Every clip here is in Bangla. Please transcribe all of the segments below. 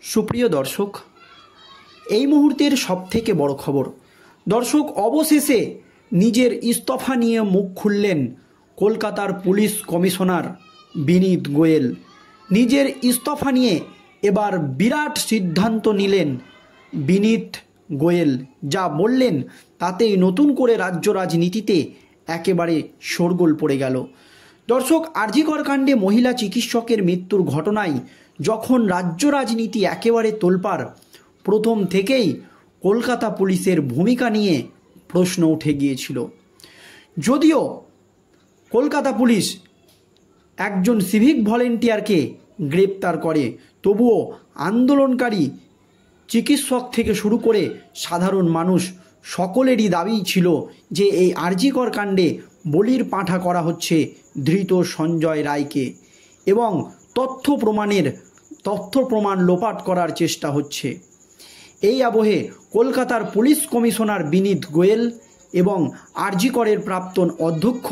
সুপ্রিয় দর্শক, এই মুহূর্তের সবথেকে বড় খবর। দর্শক, অবশেষে নিজের ইস্তফা নিয়ে মুখ খুললেন কলকাতার পুলিশ কমিশনার বিনীত গোয়েল। নিজের ইস্তফা নিয়ে এবার বিরাট সিদ্ধান্ত নিলেন বিনীত গোয়েল। যা বললেন তাতেই নতুন করে রাজ্য রাজনীতিতে একেবারে শোরগোল পড়ে গেল। দর্শক, আরজিকর কাণ্ডে মহিলা চিকিৎসকের মৃত্যুর ঘটনায় যখন রাজ্য রাজনীতি একেবারে তোলপাড়, প্রথম থেকেই কলকাতা পুলিশের ভূমিকা নিয়ে প্রশ্ন উঠে গিয়েছিল। যদিও কলকাতা পুলিশ একজন সিভিক ভলেন্টিয়ারকে গ্রেপ্তার করে, তবুও আন্দোলনকারী চিকিৎসক থেকে শুরু করে সাধারণ মানুষ সকলেরই দাবি ছিল যে এই আরজিকর কাণ্ডে বলির পাঁঠা করা হচ্ছে ধৃত সঞ্জয় রায়কে এবং তথ্য প্রমাণ লোপাট করার চেষ্টা হচ্ছে। এই আবহে কলকাতার পুলিশ কমিশনার বিনীত গোয়েল এবং আরজিকরের প্রাক্তন অধ্যক্ষ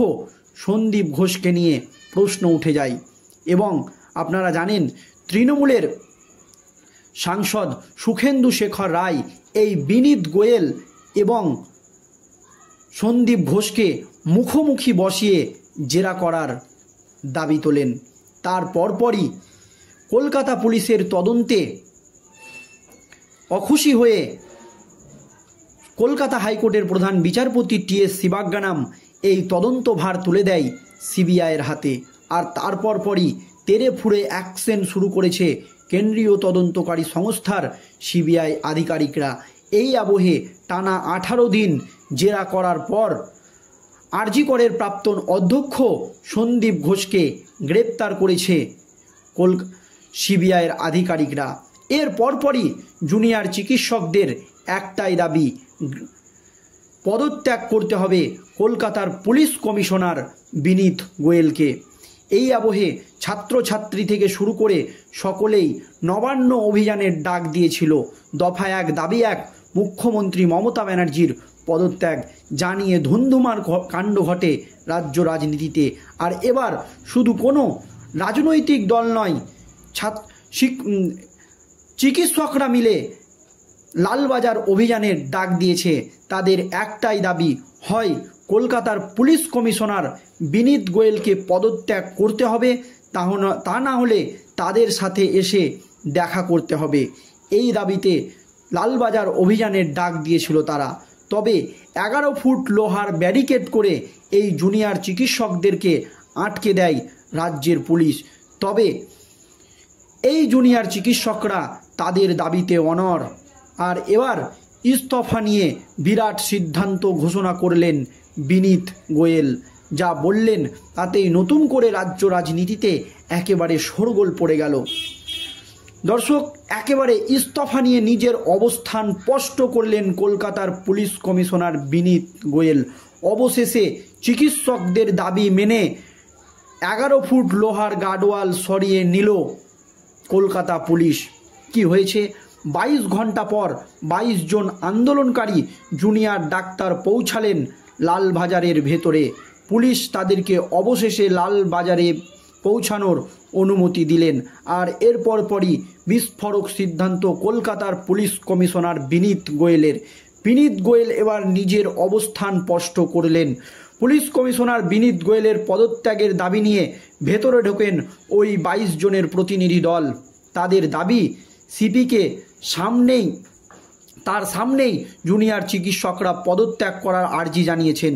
সন্দীপ ঘোষকে নিয়ে প্রশ্ন উঠে যায়। এবং আপনারা জানেন, তৃণমূলের সাংসদ সুখেন্দু শেখর রায় এই বিনীত গোয়েল এবং সন্দীপ ঘোষকে মুখোমুখি বসিয়ে জেরা করার দাবি তোলেন। তার পরপরই কলকাতা পুলিশের তদন্তে অখুশি হয়ে কলকাতা হাইকোর্টের প্রধান বিচারপতি টি.এস. শিবাজ্ঞানাম এই তদন্তভার তুলে দেয় সিবিআইয়ের হাতে। আর তার পরপরই তেড়ে ফুঁড়ে অ্যাকশন শুরু করেছে কেন্দ্রীয় তদন্তকারী সংস্থার সিবিআই আধিকারিকরা। এই আবহে টানা 18 দিন জেরা করার পর আরজিকরের প্রাক্তন অধ্যক্ষ সন্দীপ ঘোষকে গ্রেপ্তার করেছে সিবিআইয়ের আধিকারিকরা। এর পরপরই জুনিয়র চিকিৎসকদের একটাই দাবি, পদত্যাগ করতে হবে কলকাতার পুলিশ কমিশনার বিনীত গোয়েলকে। এই আবহে ছাত্রছাত্রী থেকে শুরু করে সকলেই নবান্ন অভিযানের ডাক দিয়েছিল। দফা এক দাবি এক, মুখ্যমন্ত্রী মমতা ব্যানার্জির পদত্যাগ, জানিয়ে ধুন্ধুমার কাণ্ড ঘটে রাজ্য রাজনীতিতে। আর এবার শুধু কোনো রাজনৈতিক দল নয়, চিকিৎসকরা মিলে লালবাজার অভিযানের ডাক দিয়েছে। তাদের একটাই দাবি, হয় কলকাতার পুলিশ কমিশনার বিনীত গোয়েলকে পদত্যাগ করতে হবে, তা না হলে তাদের সাথে এসে দেখা করতে হবে। এই দাবিতে লালবাজার অভিযানের ডাক দিয়েছিল তারা। তবে 11 ফুট লোহার ব্যারিকেড করে এই জুনিয়র চিকিৎসকদেরকে আটকে দেয় রাজ্যের পুলিশ। তবে এই জুনিয়র চিকিৎসকরা তাদের দাবিতে অনড়। আর এবার ইস্তফা নিয়ে বিরাট সিদ্ধান্ত ঘোষণা করলেন বিনীত গোয়েল। যা বললেন তাতেই নতুন করে রাজ্য রাজনীতিতে একেবারে শোরগোল পড়ে গেল। দর্শক, একেবারে ইস্তফা নিয়ে নিজের অবস্থান স্পষ্ট করলেন কলকাতার পুলিশ কমিশনার বিনীত গোয়েল। অবশেষে চিকিৎসকদের দাবি মেনে 11 ফুট লোহার গার্ডওয়াল সরিয়ে নিল কলকাতা পুলিশ। কি হয়েছে? 22 ঘন্টা পর 22 জন আন্দোলনকারী জুনিয়র ডাক্তার পৌঁছালেন লালবাজারের ভেতরে। পুলিশ তাদেরকে অবশেষে লালবাজারে পৌঁছানোর অনুমতি দিলেন। আর এর পরপরই বিস্ফোরক সিদ্ধান্ত কলকাতার পুলিশ কমিশনার বিনীত গোয়েলের। বিনীত গোয়েল এবার নিজের অবস্থান স্পষ্ট করলেন। পুলিশ কমিশনার বিনীত গোয়েলের পদত্যাগের দাবি নিয়ে ভেতরে ঢোকেন ওই 22 জনের প্রতিনিধি দল। তাদের দাবি, সিপিকে তার সামনেই জুনিয়র চিকিৎসকরা পদত্যাগ করার আর্জি জানিয়েছেন।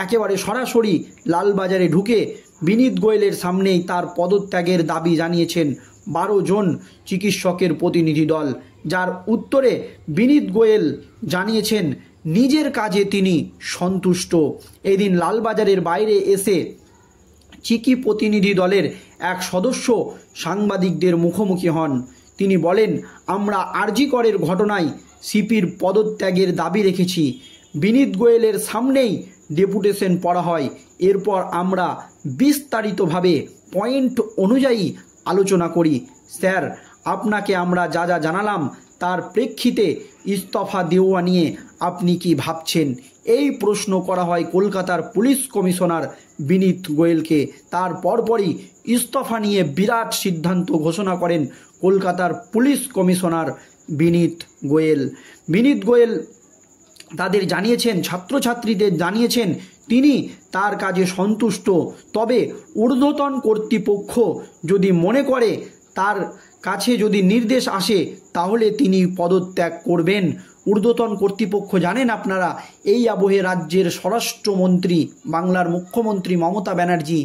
একেবারে সরাসরি লালবাজারে ঢুকে বিনীত গোয়েলের সামনেই তার পদত্যাগের দাবি জানিয়েছেন 12 জন চিকিৎসকের প্রতিনিধি দল। যার উত্তরে বিনীত গোয়েল জানিয়েছেন নিজের কাজে তিনি সন্তুষ্ট। এদিন লালবাজারের বাইরে এসে চিকি প্রতিনিধি দলের এক সদস্য সাংবাদিকদের মুখোমুখি হন। তিনি বলেন, আমরা আরজিকরের ঘটনায় সিপির পদত্যাগের দাবি রেখেছি। বিনীত গোয়েলের সামনেই ডেপুটেশন পড়া হয়। এরপর আমরা বিস্তারিতভাবে পয়েন্ট অনুযায়ী আলোচনা করি। স্যার, আপনাকে আমরা যা যা জানালাম তার প্রেক্ষিতে ইস্তফা দেওয়া নিয়ে আপনি কি ভাবছেন? এই প্রশ্ন করা হয় কলকাতার পুলিশ কমিশনার বিনীত গোয়েলকে। তার পরপরই ইস্তফা নিয়ে বিরাট সিদ্ধান্ত ঘোষণা করেন কলকাতার পুলিশ কমিশনার বিনীত গোয়েল। বিনীত গোয়েল তাদের জানিয়েছেন, ছাত্রছাত্রীদের জানিয়েছেন তিনি তার কাজে সন্তুষ্ট, তবে ঊর্ধ্বতন কর্তৃপক্ষ যদি মনে করে তার কাছে যদি নির্দেশ আসে তাহলে তিনি পদত্যাগ করবেন। ঊর্ধ্বতন কর্তৃপক্ষ জানেন আপনারা, এই আবহে রাজ্যের স্বরাষ্ট্রমন্ত্রী বাংলার মুখ্যমন্ত্রী মমতা ব্যানার্জি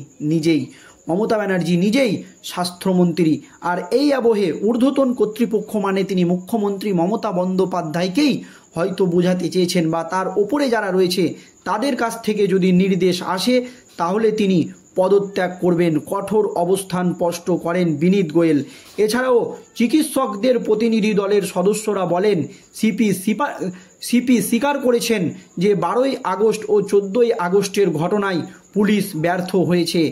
নিজেই স্বাস্থ্যমন্ত্রী, আর এই আবহে ঊর্ধ্বতন কর্তৃপক্ষ মানে তিনি মুখ্যমন্ত্রী মমতা বন্দ্যোপাধ্যায়কেই হয়তো বোঝাতে চেয়েছেন, বা তার ওপরে যারা রয়েছে তাদের কাছ থেকে যদি নির্দেশ আসে তাহলে তিনি পদত্যাগ করবেন। কঠোর অবস্থান স্পষ্ট করেন বিনীত গোয়েল। এছাড়াও চিকিৎসকদের প্রতিনিধি দলের সদস্যরা বলেন, সিপি স্বীকার করেছেন যে 12ই আগস্ট ও 14ই আগস্টের ঘটনায় পুলিশ ব্যর্থ হয়েছে।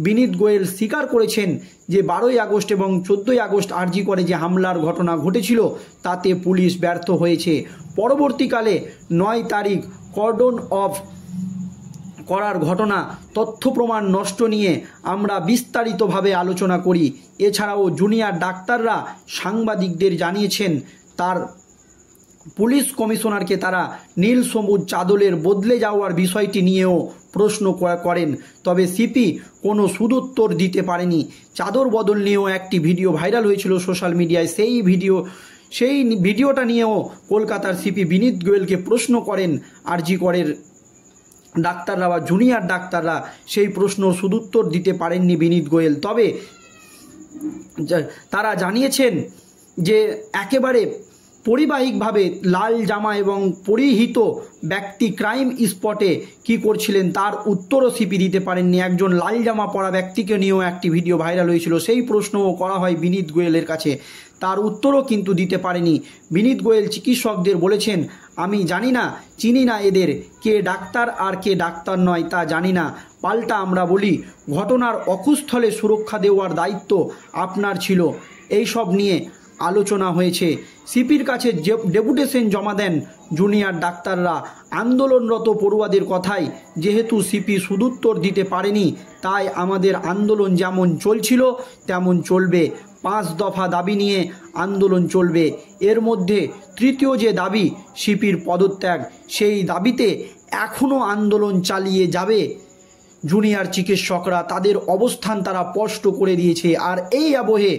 বিনীত গোয়েল স্বীকার করেছেন যে 12ই আগস্ট এবং 14ই আগস্ট আরজি করে যে হামলার ঘটনা ঘটেছিল তাতে পুলিশ ব্যর্থ হয়েছে। পরবর্তীকালে 9 তারিখ কর্ডন অফ করার ঘটনা, তথ্য প্রমাণ নষ্ট নিয়ে আমরা বিস্তারিতভাবে আলোচনা করি। এছাড়াও জুনিয়র ডাক্তাররা সাংবাদিকদের জানিয়েছেন তার পুলিশ কমিশনারকে তারা নীল সবুজ চাদরের বদলে যাওয়ার বিষয়টি নিয়েও প্রশ্ন করেন, তবে সিপি কোনো সুদুত্তর দিতে পারেনি। চাদর বদল নিয়েও একটি ভিডিও ভাইরাল হয়েছিল সোশ্যাল মিডিয়ায়, সেই ভিডিওটা নিয়েও কলকাতার সিপি বিনীত গোয়েলকে প্রশ্ন করেন আরজি করের ডাক্তাররা বা জুনিয়র ডাক্তাররা, সেই প্রশ্ন সুদুত্তর দিতে পারেননি বিনীত গোয়েল। তবে তারা জানিয়েছেন যে একেবারে পরিবাহিকভাবে লাল জামা এবং পরিহিত ব্যক্তি ক্রাইম স্পটে কি করছিলেন তার উত্তরও সিপি দিতে পারেননি। একজন লাল জামা পরা ব্যক্তিকে নিয়েও একটি ভিডিও ভাইরাল হয়েছিল, সেই প্রশ্নও করা হয় বিনীত গোয়েলের কাছে, তার উত্তরও কিন্তু দিতে পারেনি। বিনীত গোয়েল চিকিৎসকদের বলেছেন, আমি জানি না, চিনি না এদের, কে ডাক্তার আর কে ডাক্তার নয় তা জানি না। পাল্টা আমরা বলি, ঘটনার অকুস্থলে সুরক্ষা দেওয়ার দায়িত্ব আপনার ছিল। এইসব নিয়ে আলোচনা হয়েছে। সিপির কাছে ডেপুটেশন জমা দেন জুনিয়র ডাক্তাররা। আন্দোলনরত পড়ুয়াদের কথায় যেহেতু সিপি সুদুত্তর দিতে পারেনি, তাই আমাদের আন্দোলন যেমন চলছিল তেমন চলবে। 5 দফা দাবি নিয়ে আন্দোলন চলবে। এর মধ্যে তৃতীয় যে দাবি সিপির পদত্যাগ, সেই দাবিতে এখনও আন্দোলন চালিয়ে যাবে জুনিয়র চিকিৎসকরা। তাদের অবস্থান তারা স্পষ্ট করে দিয়েছে। আর এই আবহে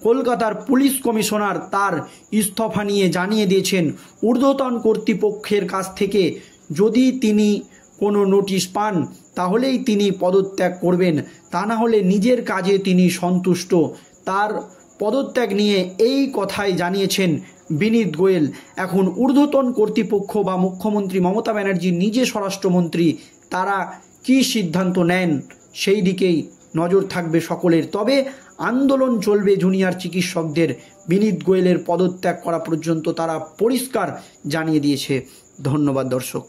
কলকাতার পুলিশ কমিশনার তার ইস্তফা নিয়ে জানিয়ে দিয়েছেন ঊর্ধ্বতন কর্তৃপক্ষের কাছ থেকে যদি তিনি কোনো নোটিশ পান তাহলেই তিনি পদত্যাগ করবেন, তা না হলে নিজের কাজে তিনি সন্তুষ্ট। তার পদত্যাগ নিয়ে এই কথাই জানিয়েছেন বিনীত গোয়েল। এখন ঊর্ধ্বতন কর্তৃপক্ষ বা মুখ্যমন্ত্রী মমতা ব্যানার্জি নিজে স্বরাষ্ট্রমন্ত্রী, তারা কি সিদ্ধান্ত নেন সেই দিকেই নজর থাকবে সকলের। তবে আন্দোলন চলবে জুনিয়র চিকিৎসকদের, বিনীত গোয়েলের পদত্যাগ করা পর্যন্ত তারা পরিষ্কার জানিয়ে দিয়েছে। ধন্যবাদ দর্শক।